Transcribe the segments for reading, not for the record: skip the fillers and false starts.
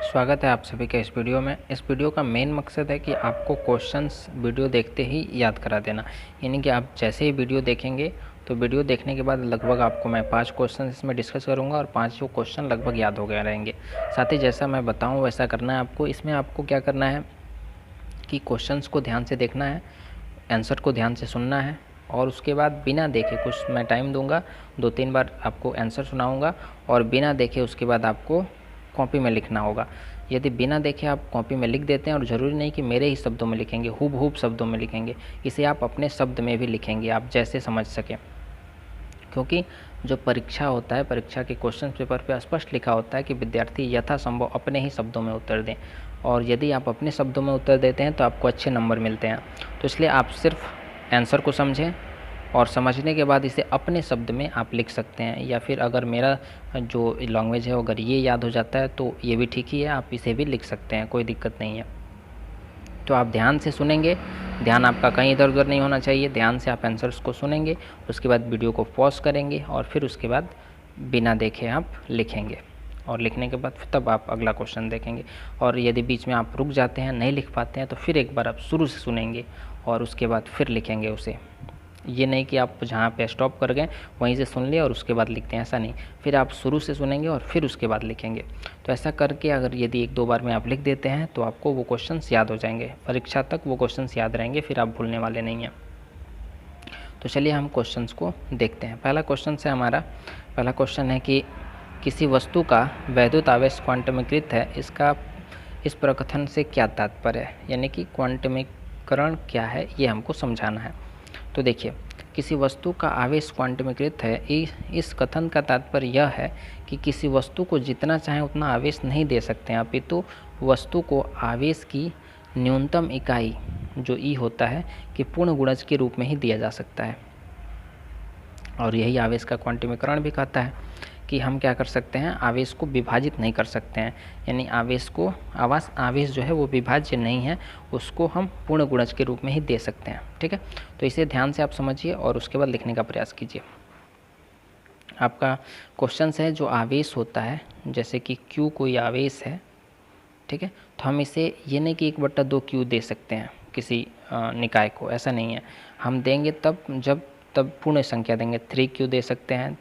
स्वागत है आप सभी का इस वीडियो में। इस वीडियो का मेन मकसद है कि आपको क्वेश्चंस वीडियो देखते ही याद करा देना। यानी कि आप जैसे ही वीडियो देखेंगे तो वीडियो देखने के बाद लगभग आपको मैं 5 क्वेश्चन इसमें डिस्कस करूंगा और 5 क्वेश्चन लगभग याद हो गए रहेंगे। साथ ही जैसा मैं बताऊं वैसा करना है आपको। इसमें आपको क्या करना है कि क्वेश्चंस को ध्यान से देखना है, आंसर को ध्यान से सुनना है और उसके बाद बिना देखे, कुछ मैं टाइम दूंगा, 2-3 बार आपको आंसर सुनाऊंगा और बिना देखे उसके बाद आपको कॉपी में लिखना होगा। यदि बिना देखे आप कॉपी में लिख देते हैं, और ज़रूरी नहीं कि मेरे ही शब्दों में लिखेंगे, हूबहूब शब्दों में लिखेंगे, इसे आप अपने शब्द में भी लिखेंगे, आप जैसे समझ सकें। क्योंकि जो परीक्षा होता है, परीक्षा के क्वेश्चन पेपर पे स्पष्ट लिखा होता है कि विद्यार्थी यथासंभव अपने ही शब्दों में उत्तर दें, और यदि आप अपने शब्दों में उत्तर देते हैं तो आपको अच्छे नंबर मिलते हैं। तो इसलिए आप सिर्फ आंसर को समझें और समझने के बाद इसे अपने शब्द में आप लिख सकते हैं, या फिर अगर मेरा जो लैंग्वेज है अगर ये याद हो जाता है तो ये भी ठीक ही है, आप इसे भी लिख सकते हैं, कोई दिक्कत नहीं है। तो आप ध्यान से सुनेंगे, ध्यान आपका कहीं इधर उधर नहीं होना चाहिए। ध्यान से आप आंसर्स को सुनेंगे, उसके बाद वीडियो को पॉज करेंगे और फिर उसके बाद बिना देखे आप लिखेंगे, और लिखने के बाद तब आप अगला क्वेश्चन देखेंगे। और यदि बीच में आप रुक जाते हैं, नहीं लिख पाते हैं, तो फिर एक बार आप शुरू से सुनेंगे और उसके बाद फिर लिखेंगे उसे। ये नहीं कि आप जहाँ पे स्टॉप कर गए वहीं से सुन लिए और उसके बाद लिखते हैं, ऐसा नहीं। फिर आप शुरू से सुनेंगे और फिर उसके बाद लिखेंगे। तो ऐसा करके अगर यदि 1-2 बार में आप लिख देते हैं तो आपको वो क्वेश्चंस याद हो जाएंगे, परीक्षा तक वो क्वेश्चंस याद रहेंगे, फिर आप भूलने वाले नहीं हैं। तो चलिए हम क्वेश्चंस को देखते हैं। पहला क्वेश्चन है कि किसी वस्तु का वैद्युत आवेश क्वांटमीकृत है, इसका इस प्रकथन से क्या तात्पर्य है। यानी कि क्वांटमीकरण क्या है, ये हमको समझाना है। तो देखिए, किसी वस्तु का आवेश क्वांटमीकृत है, इस कथन का तात्पर्य यह है कि किसी वस्तु को जितना चाहें उतना आवेश नहीं दे सकते हैं, अपितु वस्तु को आवेश की न्यूनतम इकाई जो ई होता है कि पूर्ण गुणज के रूप में ही दिया जा सकता है। और यही आवेश का क्वांटमीकरण भी कहता है कि हम क्या कर सकते हैं, आवेश को विभाजित नहीं कर सकते हैं। यानी आवेश जो है वो विभाज्य नहीं है, उसको हम पूर्ण गुणज के रूप में ही दे सकते हैं। ठीक है, तो इसे ध्यान से आप समझिए और उसके बाद लिखने का प्रयास कीजिए। आपका क्वेश्चन है जो आवेश होता है, जैसे कि Q कोई आवेश है, ठीक है, तो हम इसे ये नहीं कि 1/2 Q दे सकते हैं किसी निकाय को, ऐसा नहीं है। हम देंगे तब पूर्ण संख्या देंगे, 3Q दे सकते हैं,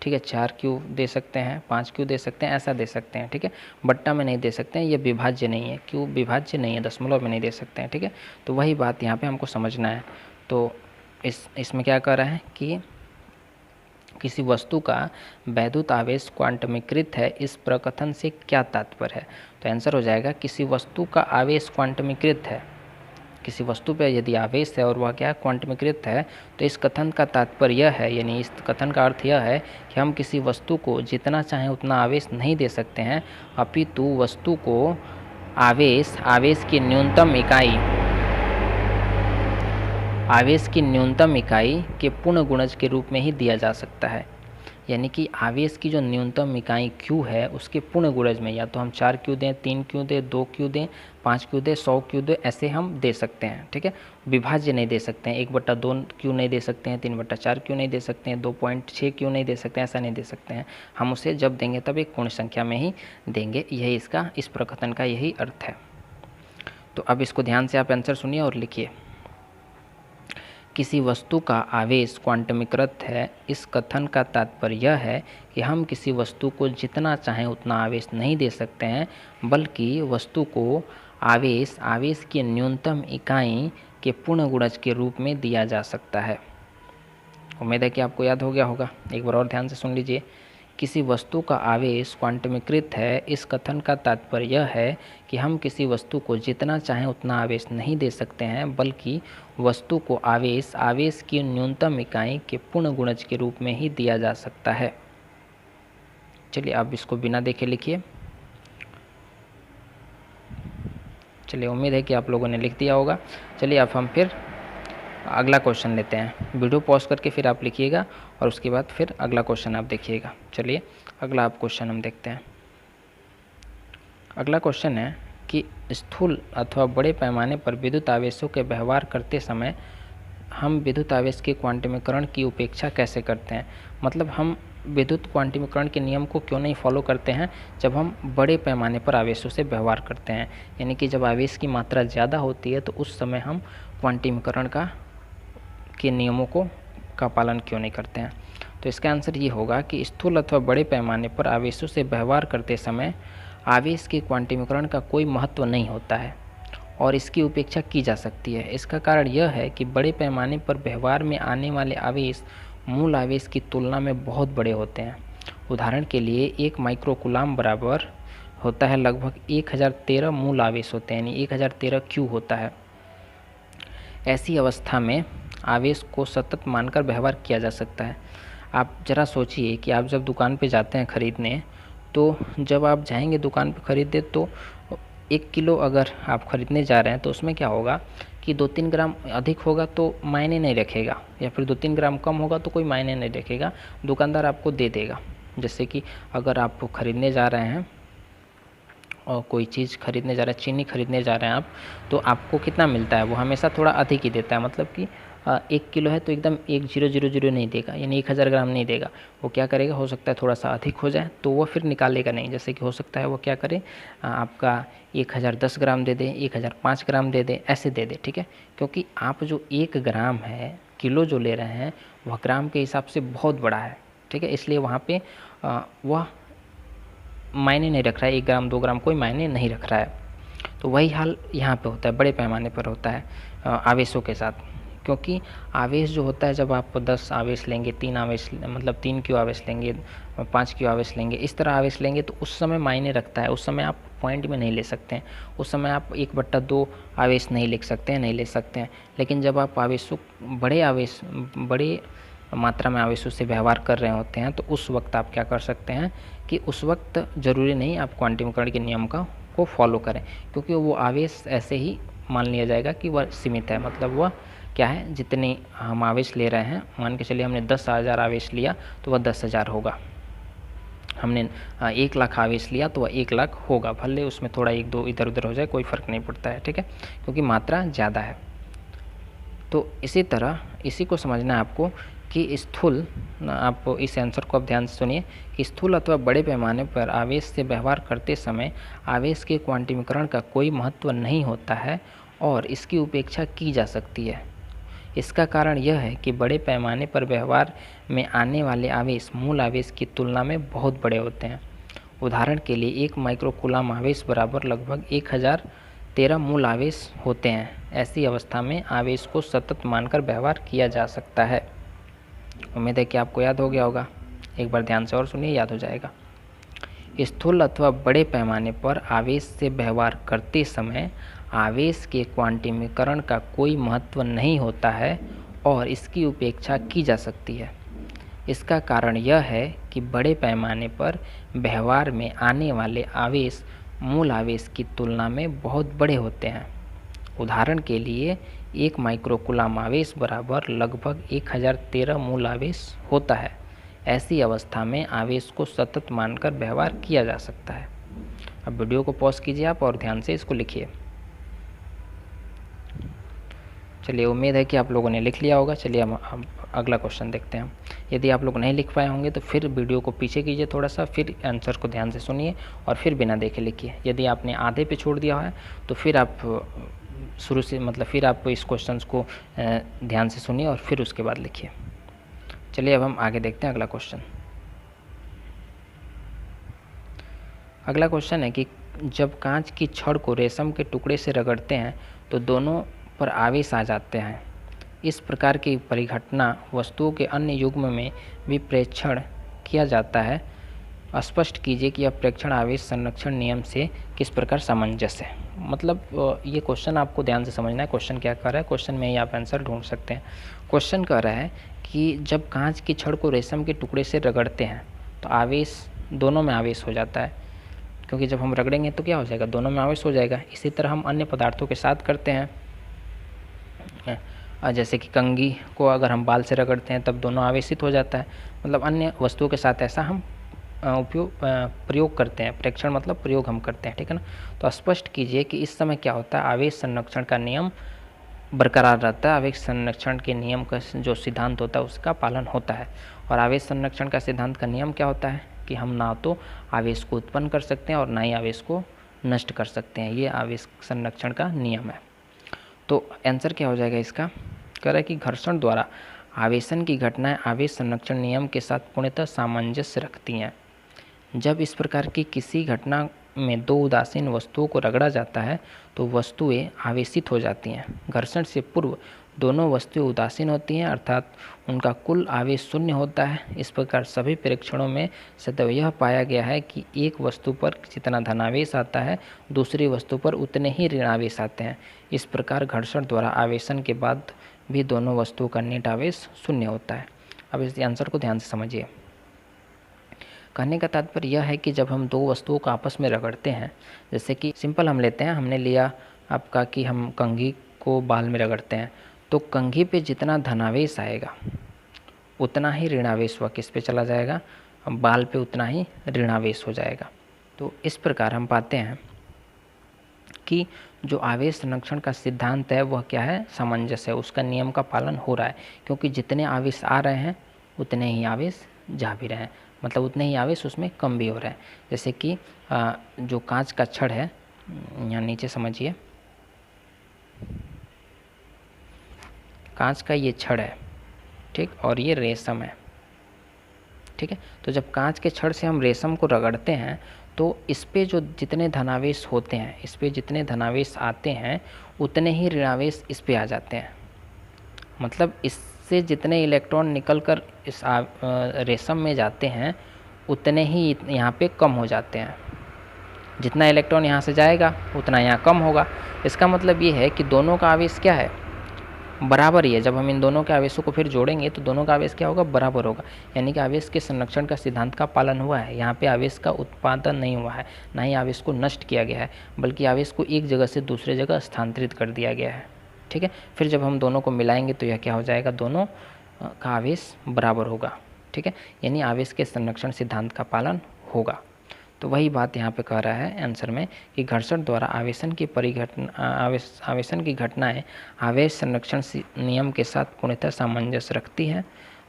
ठीक है, 4Q दे सकते हैं, 5Q दे सकते हैं, ऐसा दे सकते हैं। ठीक है, बट्टा में नहीं दे सकते हैं, ये विभाज्य नहीं है, Q विभाज्य नहीं है, दशमलव में नहीं दे सकते हैं। ठीक है, तो वही बात यहाँ पे हमको समझना है। तो इसमें क्या कह रहा है कि किसी वस्तु का वैद्युत आवेश क्वांटमीकृत है, इस प्रकथन से क्या तात्पर्य है। तो आंसर हो जाएगा किसी वस्तु का आवेश क्वांटमीकृत है। किसी वस्तु पे यदि आवेश है और वह क्या क्वांटमीकृत है, तो इस कथन का तात्पर्य यह है, यानी इस कथन का अर्थ यह है कि हम किसी वस्तु को जितना चाहें उतना आवेश नहीं दे सकते हैं, अपितु वस्तु को आवेश की न्यूनतम इकाई के पूर्ण गुणज के रूप में ही दिया जा सकता है। यानी कि आवेश की जो न्यूनतम इकाई Q है उसके पूर्ण गुणज में या तो हम 4Q दें, 3Q दें, 2Q दें, 5Q दें, 100Q दें, ऐसे हम दे सकते हैं। ठीक है, विभाज्य नहीं दे सकते हैं, 1/2Q नहीं दे सकते हैं, 3/4Q नहीं दे सकते हैं, 2.6Q नहीं दे सकते हैं, ऐसा नहीं दे सकते हैं। हम उसे जब देंगे तब एक पूर्ण संख्या में ही देंगे। यही इसका, इस प्रकथन का यही अर्थ है। तो अब इसको ध्यान से आप आंसर सुनिए और लिखिए। किसी वस्तु का आवेश क्वांटमीकृत है, इस कथन का तात्पर्य यह है कि हम किसी वस्तु को जितना चाहें उतना आवेश नहीं दे सकते हैं, बल्कि वस्तु को आवेश की न्यूनतम इकाई के पूर्ण गुणज के रूप में दिया जा सकता है। उम्मीद है कि आपको याद हो गया होगा। एक बार और ध्यान से सुन लीजिए। किसी वस्तु का आवेश क्वांटमीकृत है, इस कथन का तात्पर्य यह है कि हम किसी वस्तु को जितना चाहें उतना आवेश नहीं दे सकते हैं, बल्कि वस्तु को आवेश की न्यूनतम इकाई के पूर्ण गुणज के रूप में ही दिया जा सकता है। चलिए अब इसको बिना देखे लिखिए। चलिए, उम्मीद है कि आप लोगों ने लिख दिया होगा। चलिए अब हम फिर अगला क्वेश्चन लेते हैं। वीडियो पॉज करके फिर आप लिखिएगा और उसके बाद फिर अगला क्वेश्चन आप देखिएगा। चलिए अगला आप क्वेश्चन हम देखते हैं। अगला क्वेश्चन है कि स्थूल अथवा बड़े पैमाने पर विद्युत आवेशों के व्यवहार करते समय हम विद्युत आवेश के क्वांटमीकरण की उपेक्षा कैसे करते हैं। मतलब हम विद्युत क्वांटिमीकरण के नियम को क्यों नहीं फॉलो करते हैं जब हम बड़े पैमाने पर आवेशों से व्यवहार करते हैं, यानी कि जब आवेश की मात्रा ज़्यादा होती है तो उस समय हम क्वांटिमीकरण के नियमों का पालन क्यों नहीं करते हैं। तो इसका आंसर ये होगा कि स्थूल अथवा बड़े पैमाने पर आवेशों से व्यवहार करते समय आवेश के क्वांटिमीकरण का कोई महत्व नहीं होता है और इसकी उपेक्षा की जा सकती है। इसका कारण यह है कि बड़े पैमाने पर व्यवहार में आने वाले आवेश मूल आवेश की तुलना में बहुत बड़े होते हैं। उदाहरण के लिए 1 माइक्रोकूलाम बराबर होता है लगभग 1013 मूल आवेश होते हैं, यानी 1013 क्यू होता है। ऐसी अवस्था में आवेश को सतत मानकर व्यवहार किया जा सकता है। आप ज़रा सोचिए कि आप जब दुकान पे जाते हैं ख़रीदने, तो जब आप जाएंगे दुकान पे ख़रीदने तो 1 किलो अगर आप ख़रीदने जा रहे हैं तो उसमें क्या होगा कि 2-3 ग्राम अधिक होगा तो मायने नहीं रखेगा, या फिर 2-3 ग्राम कम होगा तो कोई मायने नहीं रखेगा, दुकानदार आपको दे देगा। जैसे कि अगर आप खरीदने जा रहे हैं और कोई चीज़ खरीदने जा रहे हैं, चीनी खरीदने जा रहे हैं आप, तो आपको कितना मिलता है, वो हमेशा थोड़ा अधिक ही देता है। मतलब कि 1 किलो है तो एकदम 1000 नहीं देगा, यानी 1000 ग्राम नहीं देगा। वो क्या करेगा, हो सकता है थोड़ा सा अधिक हो जाए तो वो फिर निकालेगा नहीं। जैसे कि हो सकता है वो क्या करे, आपका 1010 ग्राम दे दे, 1005 ग्राम दे दे, ऐसे दे दे, ठीक है। क्योंकि आप जो 1 ग्राम है, किलो जो ले रहे हैं वह ग्राम के हिसाब से बहुत बड़ा है, ठीक है। इसलिए वहाँ पे वह मायने नहीं रख रहा है, 1 ग्राम 2 ग्राम कोई मायने नहीं रख रहा है। तो वही हाल यहाँ पे होता है, बड़े पैमाने पर होता है आवेशों के साथ। क्योंकि आवेश जो होता है, जब आप 10 आवेश लेंगे, 3 आवेश मतलब 3 क्यू आवेश लेंगे, 5 क्यू आवेश लेंगे, इस तरह आवेश लेंगे तो उस समय मायने रखता है। उस समय आप पॉइंट में नहीं ले सकते हैं, उस समय आप 1/2 आवेश नहीं लिख सकते हैं, नहीं ले सकते हैं। लेकिन जब आप बड़े मात्रा में आवेशों से व्यवहार कर रहे होते हैं तो उस वक्त आप क्या कर सकते हैं कि उस वक्त ज़रूरी नहीं आप क्वांटिमीकरण के नियम को फॉलो करें, क्योंकि वो आवेश ऐसे ही मान लिया जाएगा कि वह सीमित है। मतलब वह क्या है, जितने हम आवेश ले रहे हैं, मान के चलिए हमने 10,000 आवेश लिया तो वह 10,000 होगा। हमने 1 लाख आवेश लिया तो वह 1 लाख होगा, भले उसमें थोड़ा 1-2 इधर उधर हो जाए, कोई फ़र्क नहीं पड़ता है, ठीक है, क्योंकि मात्रा ज़्यादा है। तो इसी तरह इसी को समझना है आपको कि स्थूल, आप इस आंसर को आप ध्यान से सुनिए कि स्थूल अथवा बड़े पैमाने पर आवेश से व्यवहार करते समय आवेश के क्वांटिमीकरण का कोई महत्व नहीं होता है और इसकी उपेक्षा की जा सकती है। इसका कारण यह है कि बड़े पैमाने पर व्यवहार में आने वाले आवेश मूल आवेश की तुलना में बहुत बड़े होते हैं। उदाहरण के लिए 1 माइक्रोकूलाम आवेश बराबर लगभग 1013 मूल आवेश होते हैं। ऐसी अवस्था में आवेश को सतत मानकर व्यवहार किया जा सकता है। उम्मीद है कि आपको याद हो गया होगा, एक बार ध्यान से और सुनिए, याद हो जाएगा। स्थूल अथवा बड़े पैमाने पर आवेश से व्यवहार करते समय आवेश के क्वांटिमीकरण का कोई महत्व नहीं होता है और इसकी उपेक्षा की जा सकती है। इसका कारण यह है कि बड़े पैमाने पर व्यवहार में आने वाले आवेश मूल आवेश की तुलना में बहुत बड़े होते हैं। उदाहरण के लिए 1 माइक्रोकूलाम आवेश बराबर लगभग 1013 मूल आवेश होता है। ऐसी अवस्था में आवेश को सतत मानकर व्यवहार किया जा सकता है। अब वीडियो को पॉज कीजिए आप और ध्यान से इसको लिखिए। चलिए, उम्मीद है कि आप लोगों ने लिख लिया होगा। चलिए हम अगला क्वेश्चन देखते हैं। यदि आप लोग नहीं लिख पाए होंगे तो फिर वीडियो को पीछे कीजिए थोड़ा सा, फिर आंसर को ध्यान से सुनिए और फिर बिना देखे लिखिए। यदि आपने आधे पे छोड़ दिया है तो फिर आप शुरू से फिर आप इस क्वेश्चन को ध्यान से सुनिए और फिर उसके बाद लिखिए। चलिए अब हम आगे देखते हैं अगला क्वेश्चन। अगला क्वेश्चन है कि जब कांच की छड़ को रेशम के टुकड़े से रगड़ते हैं तो दोनों पर आवेश आ जाते हैं। इस प्रकार की परिघटना वस्तुओं के अन्य युग्म में भी प्रेक्षण किया जाता है। स्पष्ट कीजिए कि यह प्रेक्षण आवेश संरक्षण नियम से किस प्रकार सामंजस्य है। मतलब ये क्वेश्चन आपको ध्यान से समझना है। क्वेश्चन क्या कर रहा है, क्वेश्चन में ही आप आंसर ढूंढ सकते हैं। क्वेश्चन कह रहा है कि जब कांच की छड़ को रेशम के टुकड़े से रगड़ते हैं तो आवेश, दोनों में आवेश हो जाता है, क्योंकि जब हम रगड़ेंगे तो क्या हो जाएगा, दोनों में आवेश हो जाएगा। इसी तरह हम अन्य पदार्थों के साथ करते हैं, जैसे कि कंघी को अगर हम बाल से रगड़ते हैं तब दोनों आवेशित हो जाता है। मतलब अन्य वस्तुओं के साथ ऐसा हम प्रयोग करते हैं। प्रेक्षण मतलब प्रयोग हम करते हैं, ठीक है ना। तो स्पष्ट कीजिए कि इस समय क्या होता है, आवेश संरक्षण का नियम बरकरार रहता है। आवेश संरक्षण के नियम का जो सिद्धांत होता है उसका पालन होता है। और आवेश संरक्षण का सिद्धांत का नियम क्या होता है कि हम ना तो आवेश को उत्पन्न कर सकते हैं और ना ही आवेश को नष्ट कर सकते हैं। ये आवेश संरक्षण का नियम है। तो आंसर क्या हो जाएगा इसका? कह रहा है कि घर्षण द्वारा आवेशन की घटनाएं आवेश संरक्षण नियम के साथ पूर्णतः सामंजस्य रखती हैं। जब इस प्रकार की किसी घटना में दो उदासीन वस्तुओं को रगड़ा जाता है तो वस्तुएं आवेशित हो जाती हैं। घर्षण से पूर्व दोनों वस्तुएं उदासीन होती हैं, अर्थात उनका कुल आवेश शून्य होता है। इस प्रकार सभी परीक्षणों में सदैव यह पाया गया है कि एक वस्तु पर जितना धनावेश आता है दूसरी वस्तु पर उतने ही ऋणावेश आते हैं। इस प्रकार घर्षण द्वारा आवेशन के बाद भी दोनों वस्तुओं का नेट आवेश शून्य होता है। अब इस आंसर को ध्यान से समझिए। कहने का तात्पर्य यह है कि जब हम दो वस्तुओं को आपस में रगड़ते हैं, जैसे कि सिंपल हम लेते हैं, हमने लिया आपका कि हम कंघी को बाल में रगड़ते हैं, तो कंघी पे जितना धनावेश आएगा उतना ही ऋणावेश वह किस पे चला जाएगा, बाल पे उतना ही ऋणावेश हो जाएगा। तो इस प्रकार हम पाते हैं कि जो आवेश संरक्षण का सिद्धांत है वह क्या है, सामंजस्य है, उसका नियम का पालन हो रहा है। क्योंकि जितने आवेश आ रहे हैं उतने ही आवेश जा भी रहे हैं, मतलब उतने ही आवेश उसमें कम भी हो रहे हैं। जैसे कि जो कांच का छड़ है, यहाँ नीचे समझिए, कांच का ये छड़ है, ठीक, और ये रेशम है, ठीक है। तो जब कांच के छड़ से हम रेशम को रगड़ते हैं तो इस पे जो जितने धनावेश होते हैं, इस पे जितने धनावेश आते हैं उतने ही ऋणावेश इस पे आ जाते हैं। मतलब इससे जितने इलेक्ट्रॉन निकलकर इस रेशम में जाते हैं उतने ही यहाँ पे कम हो जाते हैं। जितना इलेक्ट्रॉन यहाँ से जाएगा उतना यहाँ कम होगा। इसका मतलब ये है कि दोनों का आवेश क्या है, बराबर ही है। जब हम इन दोनों के आवेशों को फिर जोड़ेंगे तो दोनों का आवेश क्या होगा, बराबर होगा। यानी कि आवेश के संरक्षण का सिद्धांत का पालन हुआ है। यहाँ पे आवेश का उत्पादन नहीं हुआ है, ना ही आवेश को नष्ट किया गया है, बल्कि आवेश को एक जगह से दूसरे जगह स्थानांतरित कर दिया गया है, ठीक है। फिर जब हम दोनों को मिलाएंगे तो यह क्या हो जाएगा, दोनों का आवेश बराबर होगा, ठीक है। यानी आवेश के संरक्षण सिद्धांत का पालन होगा। तो वही बात यहाँ पे कह रहा है आंसर में कि घर्षण द्वारा आवेशन की घटनाएं आवेश संरक्षण नियम के साथ पूर्णतः सामंजस्य रखती हैं।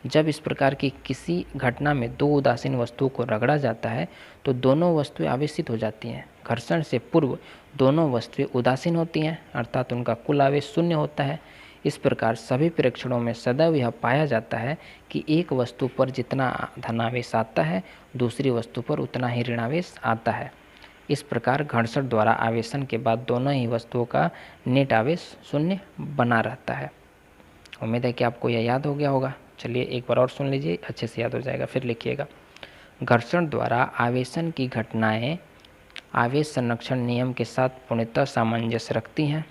जब इस प्रकार की किसी घटना में दो उदासीन वस्तुओं को रगड़ा जाता है तो दोनों वस्तुएं आवेशित हो जाती हैं। घर्षण से पूर्व दोनों वस्तुएं उदासीन होती हैं, अर्थात उनका कुल आवेश शून्य होता है। इस प्रकार सभी परीक्षणों में सदैव यह पाया जाता है कि एक वस्तु पर जितना धनावेश आता है दूसरी वस्तु पर उतना ही ऋणावेश आता है। इस प्रकार घर्षण द्वारा आवेशन के बाद दोनों ही वस्तुओं का नेट आवेश शून्य बना रहता है। उम्मीद है कि आपको यह याद हो गया होगा। चलिए एक बार और सुन लीजिए, अच्छे से याद हो जाएगा। फिर लिखिएगा, घर्षण द्वारा आवेशन की घटनाएं आवेश संरक्षण नियम के साथ पूर्णतः सामंजस्य रखती हैं।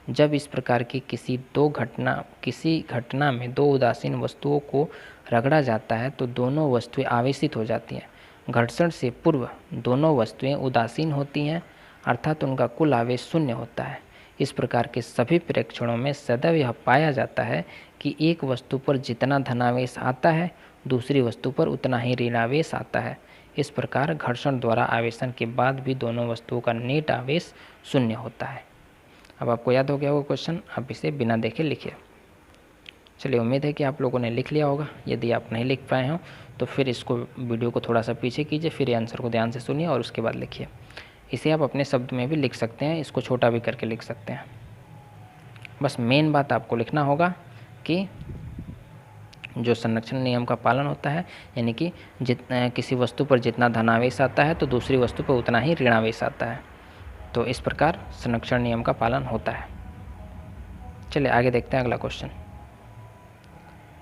जब इस प्रकार की किसी घटना में दो उदासीन वस्तुओं को रगड़ा जाता है तो दोनों वस्तुएं आवेशित हो जाती हैं। घर्षण से पूर्व दोनों वस्तुएं उदासीन होती हैं, अर्थात उनका कुल आवेश शून्य होता है। इस प्रकार के सभी परीक्षणों में सदैव यह पाया जाता है कि एक वस्तु पर जितना धनावेश आता है दूसरी वस्तु पर उतना ही ऋणावेश आता है। इस प्रकार घर्षण द्वारा आवेशन के बाद भी दोनों वस्तुओं का नेट आवेश शून्य होता है। अब आपको याद हो गया होगा क्वेश्चन, आप इसे बिना देखे लिखिए। चलिए, उम्मीद है कि आप लोगों ने लिख लिया होगा। यदि आप नहीं लिख पाए हों तो फिर इसको वीडियो को थोड़ा सा पीछे कीजिए, फिर आंसर को ध्यान से सुनिए और उसके बाद लिखिए। इसे आप अपने शब्द में भी लिख सकते हैं, इसको छोटा भी करके लिख सकते हैं। बस मेन बात आपको लिखना होगा कि जो संरक्षण नियम का पालन होता है, यानी कि किसी वस्तु पर जितना धनावेश आता है तो दूसरी वस्तु पर उतना ही ऋणावेश आता है। तो इस प्रकार संरक्षण नियम का पालन होता है। चलिए आगे देखते हैं अगला क्वेश्चन।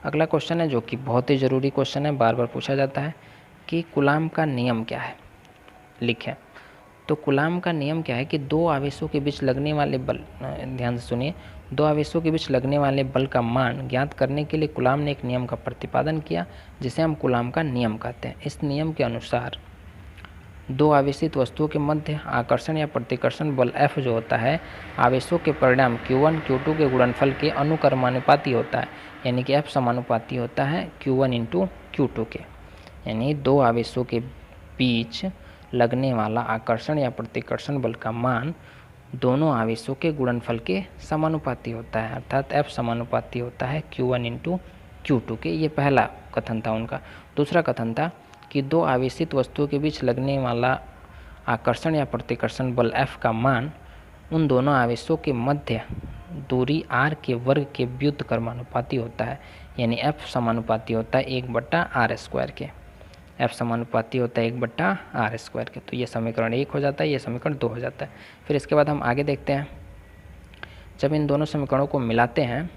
अगला क्वेश्चन है जो कि बहुत ही ज़रूरी क्वेश्चन है, बार बार पूछा जाता है कि कूलाम का नियम क्या है, लिखें। तो कूलाम का नियम क्या है कि दो आवेशों के बीच लगने वाले बल, ध्यान से सुनिए, दो आवेशों के बीच लगने वाले बल का मान ज्ञात करने के लिए कूलाम ने एक नियम का प्रतिपादन किया जिसे हम कूलाम का नियम कहते हैं। इस नियम के अनुसार दो आवेशित वस्तुओं के मध्य आकर्षण या प्रतिकर्षण बल F जो होता है आवेशों के परिणाम Q1 Q2 के गुणनफल के अनुक्रमानुपाती होता है, यानी कि F समानुपाती होता है Q1 इंटू Q2 के। यानी दो आवेशों के बीच लगने वाला आकर्षण या प्रतिकर्षण बल का मान दोनों आवेशों के गुणनफल के समानुपाती होता है, अर्थात F समानुपाती होता है Q1 इंटू Q2 के। ये पहला कथन था उनका। दूसरा कथन था कि दो आवेशित वस्तुओं के बीच लगने वाला आकर्षण या प्रतिकर्षण बल F का मान उन दोनों आवेशों के मध्य दूरी r के वर्ग के व्युत्क्रमानुपाती कर्मानुपाती होता है, यानी F समानुपाती होता है 1/r² के। F समानुपाती होता है 1/r²। के। तो ये समीकरण 1 हो जाता है, ये समीकरण 2 हो जाता है। फिर इसके बाद हम आगे देखते हैं, जब इन दोनों समीकरणों को मिलाते हैं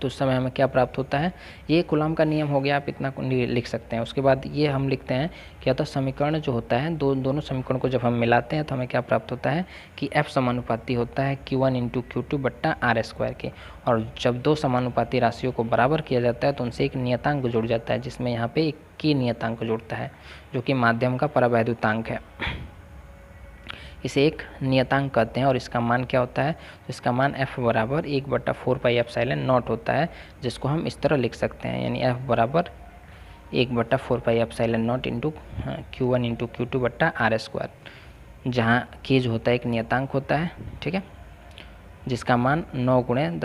तो उस समय हमें क्या प्राप्त होता है। ये कूलॉम का नियम हो गया, आप इतना लिख सकते हैं। उसके बाद ये हम लिखते हैं कि अतः समीकरण जो होता है, दोनों समीकरणों को जब हम मिलाते हैं तो हमें क्या प्राप्त होता है कि F समानुपाती होता है Q1 × Q2/r² के। और जब दो समानुपाती राशियों को बराबर किया जाता है तो उनसे एक नियतांक जुड़ जाता है, जिसमें यहाँ पे एक की नियतांक जुड़ता है जो कि माध्यम का परावैद्युतांक है। इसे एक नियतांक कहते हैं और इसका मान क्या होता है, तो इसका मान F बराबर 1/4πε0 होता है, जिसको हम इस तरह लिख सकते हैं, यानी F बराबर 1/4πε0 इंटू Q1 × Q2/r², जहाँ k जो होता है एक नियतांक होता है, ठीक है, जिसका मान 9 ×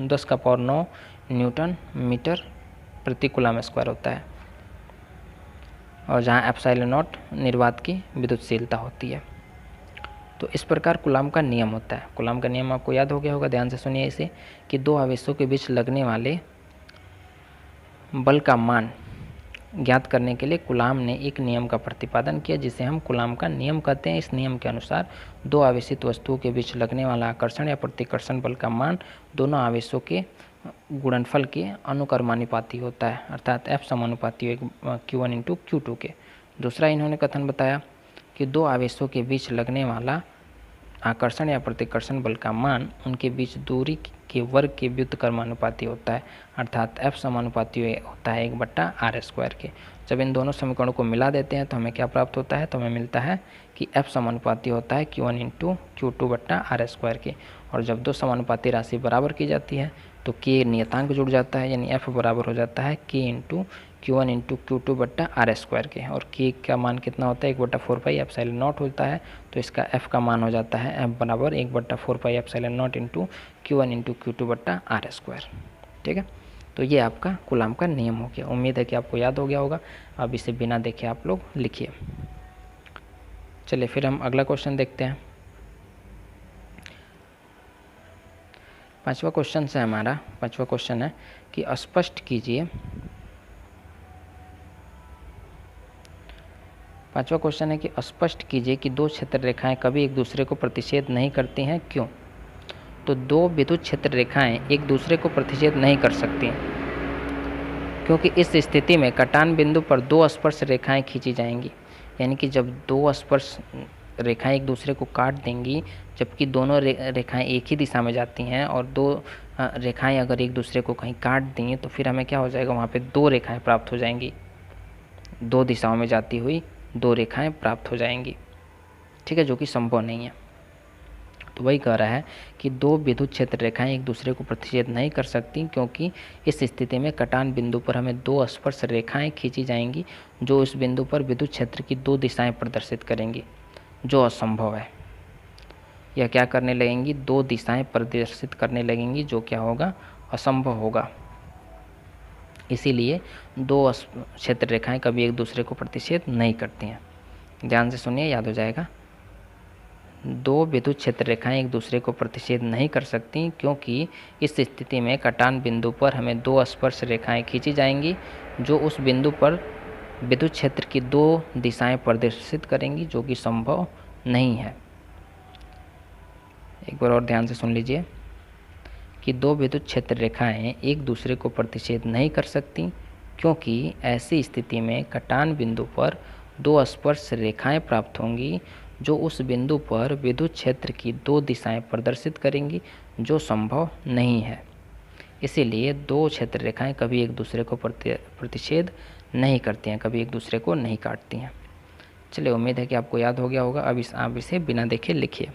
10⁻⁹ न्यूटन मीटर प्रति कूलम स्क्वायर होता है, और जहाँ एप्सिलॉन निर्वात की विद्युतशीलता होती है। तो इस प्रकार कूलॉम का नियम होता है। कूलॉम का नियम आपको याद हो गया होगा, ध्यान से सुनिए इसे, कि दो आवेशों के बीच लगने वाले बल का मान ज्ञात करने के लिए कूलॉम ने एक नियम का प्रतिपादन किया, जिसे हम कूलॉम का नियम कहते हैं। इस नियम के अनुसार दो आवेशित वस्तुओं के बीच लगने वाला आकर्षण या प्रतिकर्षण बल का मान दोनों आवेशों के गुणनफल के अनुकर्मानुपाती होता है, अर्थात F समानुपाती Q1 × Q2 के। दूसरा इन्होंने कथन बताया कि दो आवेशों के बीच लगने वाला आकर्षण या प्रतिकर्षण बल का मान उनके बीच दूरी के वर्ग के व्युत्क्रमानुपाती होता है, अर्थात F समानुपाती होता है 1/r² के। जब इन दोनों समीकरणों को मिला देते हैं तो हमें क्या प्राप्त होता है, तो हमें मिलता है कि F समानुपाती होता है Q1 × Q2/r² के। और जब दो समानुपाती राशि बराबर की जाती है तो k नियतांक जुड़ जाता है, यानी F बराबर हो जाता है k × Q1 × Q2/r² के। और k का मान कितना होता है, 1/4πε0 होता है, तो इसका F का मान हो जाता है F बराबर 1/4πε0 इंटू Q1 × Q2/r²। ठीक है, तो ये आपका कूलॉम का नियम हो गया। उम्मीद है कि आपको याद हो गया होगा। अब इसे बिना देखे आप लोग लिखिए। चलिए फिर हम अगला क्वेश्चन देखते हैं। पांचवा क्वेश्चन है हमारा। पांचवा क्वेश्चन है कि स्पष्ट कीजिए। पांचवा क्वेश्चन है कि स्पष्ट कीजिए कि दो क्षेत्र रेखाएं कभी एक दूसरे को प्रतिच्छेद नहीं करती हैं, क्यों। तो दो विद्युत क्षेत्र रेखाएं एक दूसरे को प्रतिच्छेद नहीं कर सकती क्योंकि इस स्थिति में कटान बिंदु पर दो स्पर्श रेखाएं खींची जाएंगी। यानी कि जब दो स्पर्श रेखाएं एक दूसरे को काट देंगी, जबकि दोनों रेखाएं एक ही दिशा में जाती हैं, और दो रेखाएं अगर एक दूसरे को कहीं काट दें तो फिर हमें क्या हो जाएगा, वहाँ पे दो रेखाएं प्राप्त हो जाएंगी, दो दिशाओं में जाती हुई दो रेखाएं प्राप्त हो जाएंगी। ठीक है, जो कि संभव नहीं है। तो वही कह रहा है कि दो विद्युत क्षेत्र रेखाएं एक दूसरे को प्रतिच्छेद नहीं कर सकती क्योंकि इस स्थिति में कटान बिंदु पर हमें दो स्पर्श रेखाएं खींची जाएंगी जो उस बिंदु पर विद्युत क्षेत्र की दो दिशाएं प्रदर्शित करेंगी, जो असंभव है। यह क्या करने लगेंगी, दो दिशाएं प्रदर्शित करने लगेंगी, जो क्या होगा, असंभव होगा। इसीलिए दो क्षेत्र रेखाएं कभी एक दूसरे को प्रतिच्छेद नहीं करती हैं। ध्यान से सुनिए, याद हो जाएगा। दो विद्युत क्षेत्र रेखाएं एक दूसरे को प्रतिच्छेद नहीं कर सकती क्योंकि इस स्थिति में कटान बिंदु पर हमें दो स्पर्श रेखाएं खींची जाएंगी जो उस बिंदु पर विद्युत क्षेत्र की दो दिशाएं प्रदर्शित करेंगी, जो कि संभव नहीं है। एक बार और ध्यान से सुन लीजिए कि दो विद्युत क्षेत्र रेखाएं एक दूसरे को प्रतिच्छेद नहीं कर सकती क्योंकि ऐसी स्थिति में कटान बिंदु पर दो स्पर्श रेखाएं प्राप्त होंगी जो उस बिंदु पर विद्युत क्षेत्र की दो दिशाएं प्रदर्शित करेंगी, जो संभव नहीं है। इसीलिए दो क्षेत्र रेखाएं कभी एक दूसरे को प्रतिच्छेद नहीं करती हैं, कभी एक दूसरे को नहीं काटती हैं। चलिए, उम्मीद है कि आपको याद हो गया होगा। अब आप इसे बिना देखे लिखिए।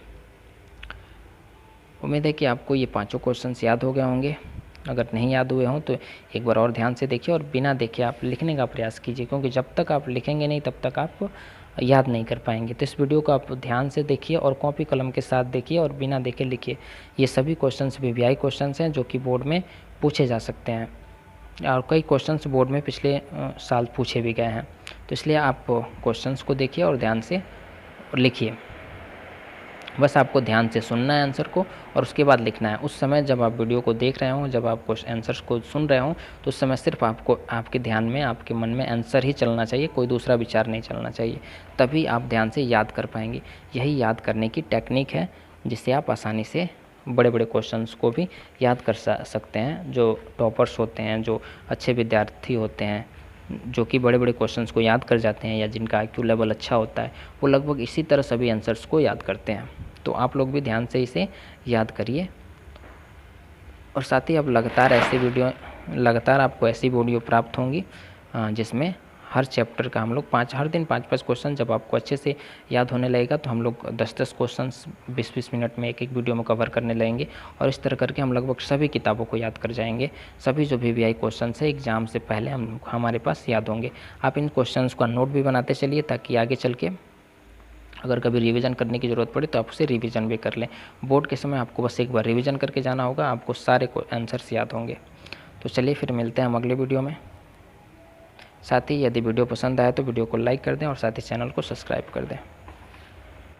उम्मीद है कि आपको ये पांचों क्वेश्चंस याद हो गए होंगे। अगर नहीं याद हुए हों तो एक बार और ध्यान से देखिए और बिना देखे आप लिखने का प्रयास कीजिए, क्योंकि जब तक आप लिखेंगे नहीं तब तक आप याद नहीं कर पाएंगे। तो इस वीडियो को आप ध्यान से देखिए और कॉपी कलम के साथ देखिए और बिना देखे लिखिए। ये सभी क्वेश्चंस वीवीआई क्वेश्चंस हैं जो कि बोर्ड में पूछे जा सकते हैं और कई क्वेश्चंस बोर्ड में पिछले साल पूछे भी गए हैं। तो इसलिए आप क्वेश्चंस को देखिए और ध्यान से लिखिए। बस आपको ध्यान से सुनना है आंसर को और उसके बाद लिखना है। उस समय जब आप वीडियो को देख रहे हों, जब आप आंसर्स को सुन रहे हों, तो उस समय सिर्फ आपको आपके ध्यान में, आपके मन में आंसर ही चलना चाहिए, कोई दूसरा विचार नहीं चलना चाहिए। तभी आप ध्यान से याद कर पाएंगे। यही याद करने की टेक्निक है जिससे आप आसानी से बड़े बड़े क्वेश्चंस को भी याद कर सकते हैं। जो टॉपर्स होते हैं, जो अच्छे विद्यार्थी होते हैं, जो कि बड़े बड़े क्वेश्चंस को याद कर जाते हैं या जिनका IQ लेवल अच्छा होता है, वो लगभग इसी तरह सभी आंसर्स को याद करते हैं। तो आप लोग भी ध्यान से इसे याद करिए और साथ ही अब लगातार आपको ऐसी वीडियो प्राप्त होंगी जिसमें हर चैप्टर का हम लोग हर दिन 5-5 क्वेश्चन जब आपको अच्छे से याद होने लगेगा तो हम लोग 10-10 क्वेश्चंस 20-20 मिनट में एक वीडियो में कवर करने लगेंगे और इस तरह करके हम लगभग सभी किताबों को याद कर जाएंगे। सभी जो वीवीआई क्वेश्चन है एग्ज़ाम से पहले हमारे पास याद होंगे। आप इन क्वेश्चंस का नोट भी बनाते चलिए ताकि आगे चल के अगर कभी रिवीजन करने की ज़रूरत पड़े तो आप उसे रिवीजन भी कर लें। बोर्ड के समय आपको बस एक बार रिवीजन करके जाना होगा, आपको सारे आंसर्स याद होंगे। तो चलिए फिर मिलते हैं हम अगले वीडियो में। साथ ही यदि वीडियो पसंद आए तो वीडियो को लाइक कर दें और साथ ही चैनल को सब्सक्राइब कर दें।